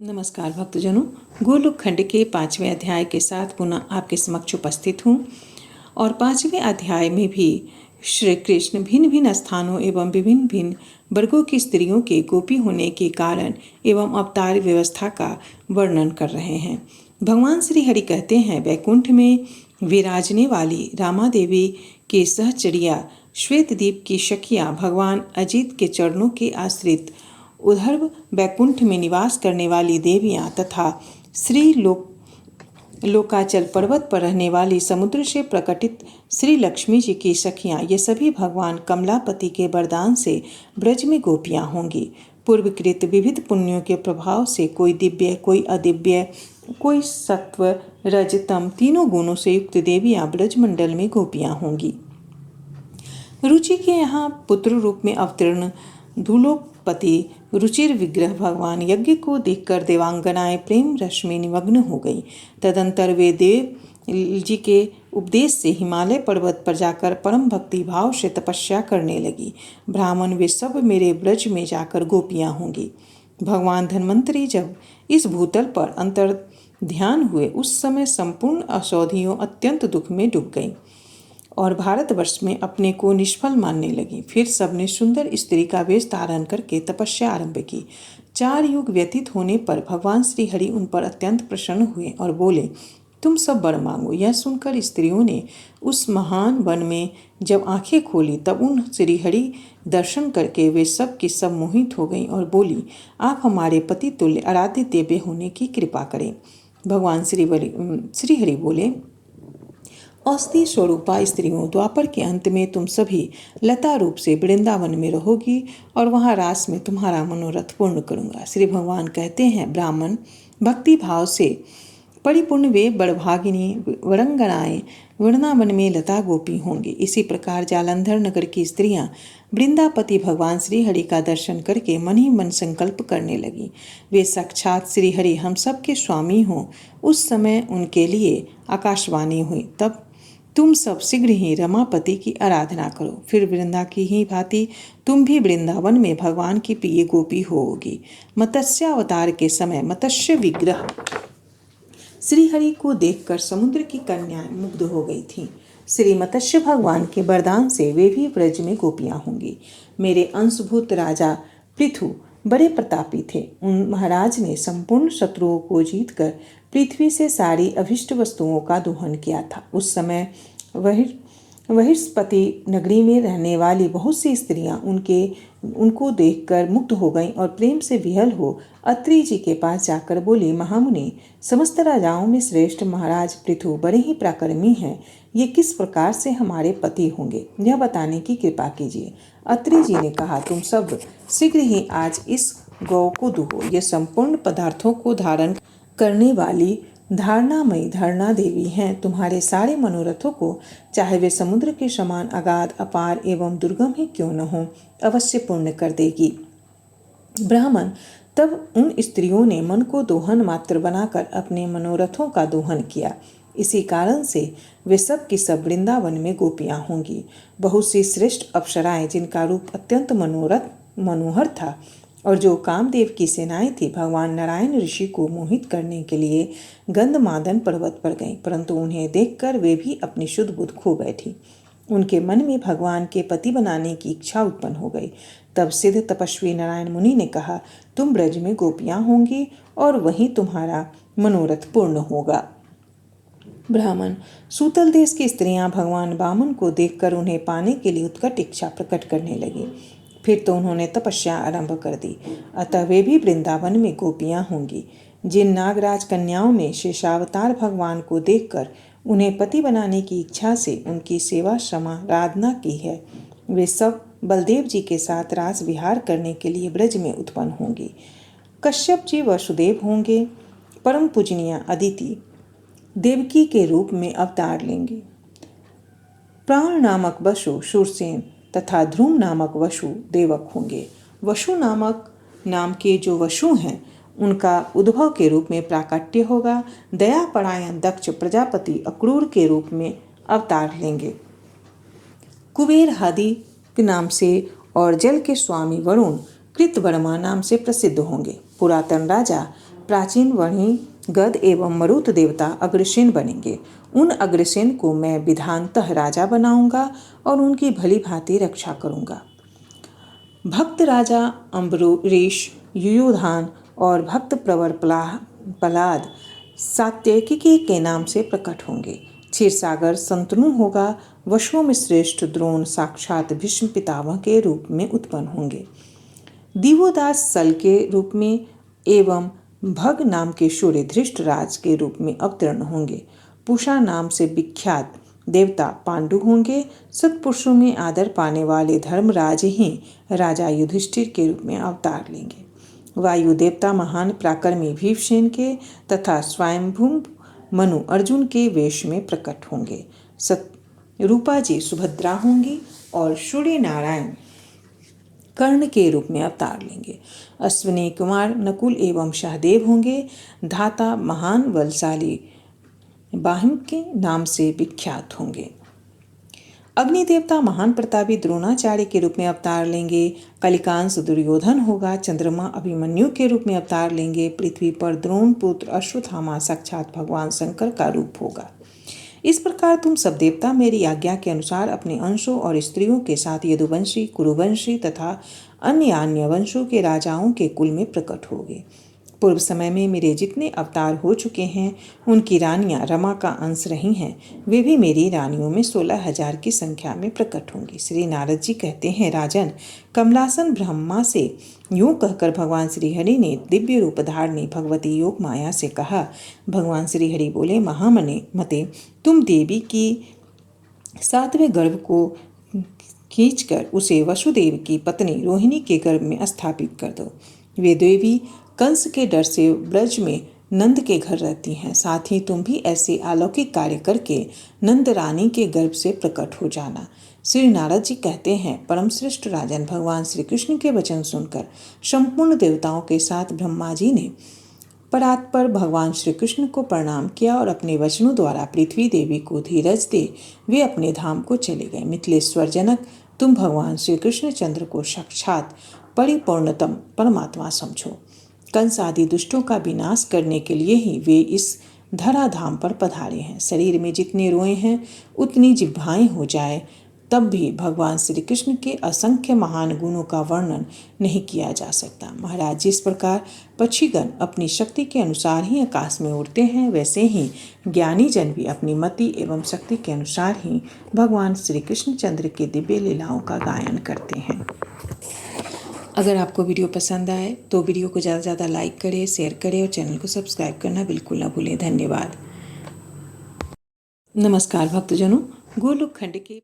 नमस्कार भक्तजनों, गोलोक खंड के 5वें अध्याय के साथ पुनः आपके समक्ष उपस्थित हूँ। और 5वें अध्याय में भी श्री कृष्ण भिन्न भिन्न स्थानों एवं विभिन्न भिन्न वर्गों की स्त्रियों के गोपी होने के कारण एवं अवतार व्यवस्था का वर्णन कर रहे हैं। भगवान श्री हरि कहते हैं, वैकुंठ में विराजने वाली रामा देवी के सहचर्या श्वेतदीप की शकिया भगवान अजित के चरणों के आश्रित उधर वैकुंठ में निवास करने वाली देवियां तथा श्री लोकाचल पर्वत पर रहने वाली समुद्र से प्रकटित श्री लक्ष्मी जी की सखियां, ये सभी भगवान कमलापति के वरदान से ब्रज में गोपियां होंगी। पूर्वकृत विविध पुण्यों के प्रभाव से कोई दिव्य, कोई अदिव्य, कोई सत्व रज तम तीनों गुणों से युक्त देवियां ब्रजमंडल में गोपियां होंगी। रुचि के यहाँ पुत्र रूप में अवतीर्ण धूलोपति रुचिर विग्रह भगवान यज्ञ को देखकर देवांगनाएं प्रेम रस में निमग्न हो गई। तदंतर वे देव जी के उपदेश से हिमालय पर्वत पर जाकर परम भक्ति भाव से तपस्या करने लगी। ब्राह्मण वे सब मेरे ब्रज में जाकर गोपियां होंगी। भगवान धन्वंतरी जब इस भूतल पर अंतर ध्यान हुए, उस समय संपूर्ण असौधियों अत्यंत दुख में डूब गईं और भारतवर्ष में अपने को निष्फल मानने लगी। फिर सबने सुंदर स्त्री का वेश धारण करके तपस्या आरंभ की। 4 युग व्यतीत होने पर भगवान श्री हरि उन पर अत्यंत प्रसन्न हुए और बोले, तुम सब वर मांगो। यह सुनकर स्त्रियों ने उस महान वन में जब आंखें खोली, तब उन श्री हरि दर्शन करके वे सब की सब मोहित हो गईं और बोली, आप हमारे पति तुल्य आराध्य देव्य होने की कृपा करें। भगवान श्री हरि बोले, औषधि स्वरूपा स्त्रियों, द्वापर के अंत में तुम सभी लता रूप से वृंदावन में रहोगी और वहाँ रास में तुम्हारा मनोरथ पूर्ण करूँगा। श्री भगवान कहते हैं, ब्राह्मण भक्ति भाव से परिपूर्ण वे बड़भागिनी वरंगनाएं वृंदावन में लता गोपी होंगी। इसी प्रकार जालंधर नगर की स्त्रियां वृंदापति भगवान श्री हरि का दर्शन करके मन ही मन संकल्प करने लगी, वे साक्षात श्री हरि हम सब के स्वामी हों। उस समय उनके लिए आकाशवाणी हुई, तब तुम सब शीघ्र ही रमापति की आराधना करो। फिर वृंदा की ही भांति तुम भी वृंदावन में भगवान की प्रिय गोपी होगी। मत्स्य अवतार के समय मत्स्य विग्रह श्री हरि को देखकर समुद्र की कन्याएं मुग्ध हो गई थीं। श्री मत्स्य भगवान के वरदान से वे भी ब्रज में गोपियां होंगी। मेरे अंशभूत राजा पृथु बड़े प्रतापी थे। उन महाराज ने संपूर्ण शत्रुओं को जीतकर पृथ्वी से सारी अभिष्ट वस्तुओं का दोहन किया था। उस समय वहिष्पति नगरी में रहने वाली बहुत सी स्त्रियां उनको देखकर मुग्ध हो गईं और प्रेम से विहल हो अत्रि जी के पास जाकर बोली, महामुनि, समस्त राजाओं में श्रेष्ठ महाराज पृथु बड़े ही पराक्रमी हैं। ये किस प्रकार से हमारे पति होंगे, यह बताने की कृपा कीजिए। अत्रि जी ने कहा, तुम सब शीघ्र ही आज इस गौ को दुहो। ये संपूर्ण पदार्थों को धारण करने वाली धारणामयी धरणा देवी हैं। तुम्हारे सारे मनोरथों को, चाहे वे समुद्र के समान अगाध अपार एवं दुर्गम ही क्यों न हो, अवश्य पूर्ण कर देगी। ब्राह्मण तब उन स्त्रियों ने मन को दोहन मात्र बनाकर अपने मनोरथों का दोहन किया। इसी कारण से वे सब की सब वृंदावन में गोपियां होंगी। बहुत सी श्रेष्ठ अप्सराएं, जिनका रूप अत्यंत मनोहर था और जो कामदेव की सेनाएं थी, भगवान नारायण ऋषि को मोहित करने के लिए गंधमादन पर्वत पर गईं, परंतु उन्हें देखकर वे भी अपनी शुद्ध बुद्ध खो बैठी। उनके मन में भगवान के पति बनाने की इच्छा उत्पन्न हो गई। तब सिद्ध तपस्वी नारायण मुनि ने कहा, तुम ब्रज में गोपियां होंगी और वहीं तुम्हारा मनोरथ पूर्ण होगा। ब्राह्मण सूतल देश की स्त्रियां भगवान वामन को देखकर उन्हें पाने के लिए उत्कट इच्छा प्रकट करने लगी। फिर तो उन्होंने तपस्या आरंभ कर दी, अतः वे भी वृंदावन में गोपियां होंगी। जिन नागराज कन्याओं ने शेषावतार भगवान को देखकर उन्हें पति बनाने की इच्छा से उनकी सेवा समाराधना की है, वे सब बलदेव जी के साथ रास विहार करने के लिए ब्रज में उत्पन्न होंगी। कश्यप जी वसुदेव होंगे। परम पूजनीय अदिति देवकी के रूप में अवतार लेंगे। प्राण नामक वसु शूरसेन तथा ध्रुव नामक वसु देवक होंगे। वसु नामक नाम के जो वसु हैं, उनका उद्भव के रूप में प्राकट्य होगा। दया परायण दक्ष प्रजापति अक्रूर के रूप में अवतार लेंगे। कुबेर हादि के नाम से और जल के स्वामी वरुण कृतवर्मा नाम से प्रसिद्ध होंगे। पुरातन राजा प्राचीन वणि गद एवं मरुत देवता अग्रसेन बनेंगे। उन अग्रसेन को मैं विधानतः राजा बनाऊंगा और उनकी भली भांति रक्षा करूंगा। भक्त राजा अम्बरीश, युयोधान और भक्त प्रवर प्रहलाद सात्यकिकी के नाम से प्रकट होंगे। क्षीरसागर संतनु होगा। वशुओं में श्रेष्ठ द्रोण साक्षात भीष्म पितामह के रूप में उत्पन्न होंगे। दिवोदास सल के रूप में एवं भग नाम के शूर्य धृष्टराज के रूप में अवतीर्ण होंगे। पूषा नाम से विख्यात देवता पांडु होंगे। सत्पुरुषों में आदर पाने वाले धर्मराज ही राजा युधिष्ठिर के रूप में अवतार लेंगे। वायु देवता महान पराक्रमी भीमसेन के तथा स्वयंभू मनु अर्जुन के वेश में प्रकट होंगे। रूपा जी सुभद्रा होंगी और सूर्य नारायण कर्ण के रूप में अवतार लेंगे। अश्विनी कुमार नकुल एवं सहदेव होंगे। धाता महान बलशाली बाहिम के नाम से विख्यात होंगे। अग्नि देवता महान प्रतापी द्रोणाचार्य के रूप में अवतार लेंगे। कलिकांश दुर्योधन होगा। चंद्रमा अभिमन्यु के रूप में अवतार लेंगे। पृथ्वी पर द्रोण पुत्र अश्वत्थामा साक्षात भगवान शंकर का रूप होगा। इस प्रकार तुम सब देवता मेरी आज्ञा के अनुसार अपने अंशों और स्त्रियों के साथ यदुवंशी, कुरुवंशी तथा अन्य वंशों के राजाओं के कुल में प्रकट होगे। पूर्व समय में मेरे जितने अवतार हो चुके हैं उनकी रानियां रमा का अंश रही हैं। वे भी मेरी रानियों में 16,000 की संख्या में प्रकट होंगी। श्री नारद जी कहते हैं, राजन, कमलासन ब्रह्मा से यूं कहकर भगवान श्री हरि ने दिव्य रूप धारणी भगवती योग माया से कहा। भगवान श्री हरि बोले, महामने मते, तुम देवी की 7वें गर्भ को खींचकर उसे वसुदेव की पत्नी रोहिणी के गर्भ में स्थापित कर दो। वे देवी कंस के डर से ब्रज में नंद के घर रहती हैं। साथ ही तुम भी ऐसे अलौकिक कार्य करके नंद रानी के गर्भ से प्रकट हो जाना। श्री नारद जी कहते हैं, परम श्रेष्ठ राजन, भगवान श्री कृष्ण के वचन सुनकर संपूर्ण देवताओं के साथ ब्रह्मा जी ने परात्पर भगवान श्री कृष्ण को प्रणाम किया और अपने वचनों द्वारा पृथ्वी देवी को धीरज दे वे अपने धाम को चले गए। मिथिलेश्वर जनक, तुम भगवान श्री कृष्ण चंद्र को साक्षात परिपूर्णतम परमात्मा समझो। कंस आदि दुष्टों का विनाश करने के लिए ही वे इस धराधाम पर पधारे हैं। शरीर में जितने रोए हैं उतनी जिह्वाएं हो जाए तब भी भगवान श्री कृष्ण के असंख्य महान गुणों का वर्णन नहीं किया जा सकता। महाराज, जिस प्रकार पक्षीगण अपनी शक्ति के अनुसार ही आकाश में उड़ते हैं, वैसे ही ज्ञानी जन भी अपनी मति एवं शक्ति के अनुसार ही भगवान श्री कृष्ण चंद्र के दिव्य लीलाओं का गायन करते हैं। अगर आपको वीडियो पसंद आए तो वीडियो को ज़्यादा से ज़्यादा लाइक करें, शेयर करें और चैनल को सब्सक्राइब करना बिल्कुल ना भूलें। धन्यवाद। नमस्कार भक्तजनों, गोलोक खंड के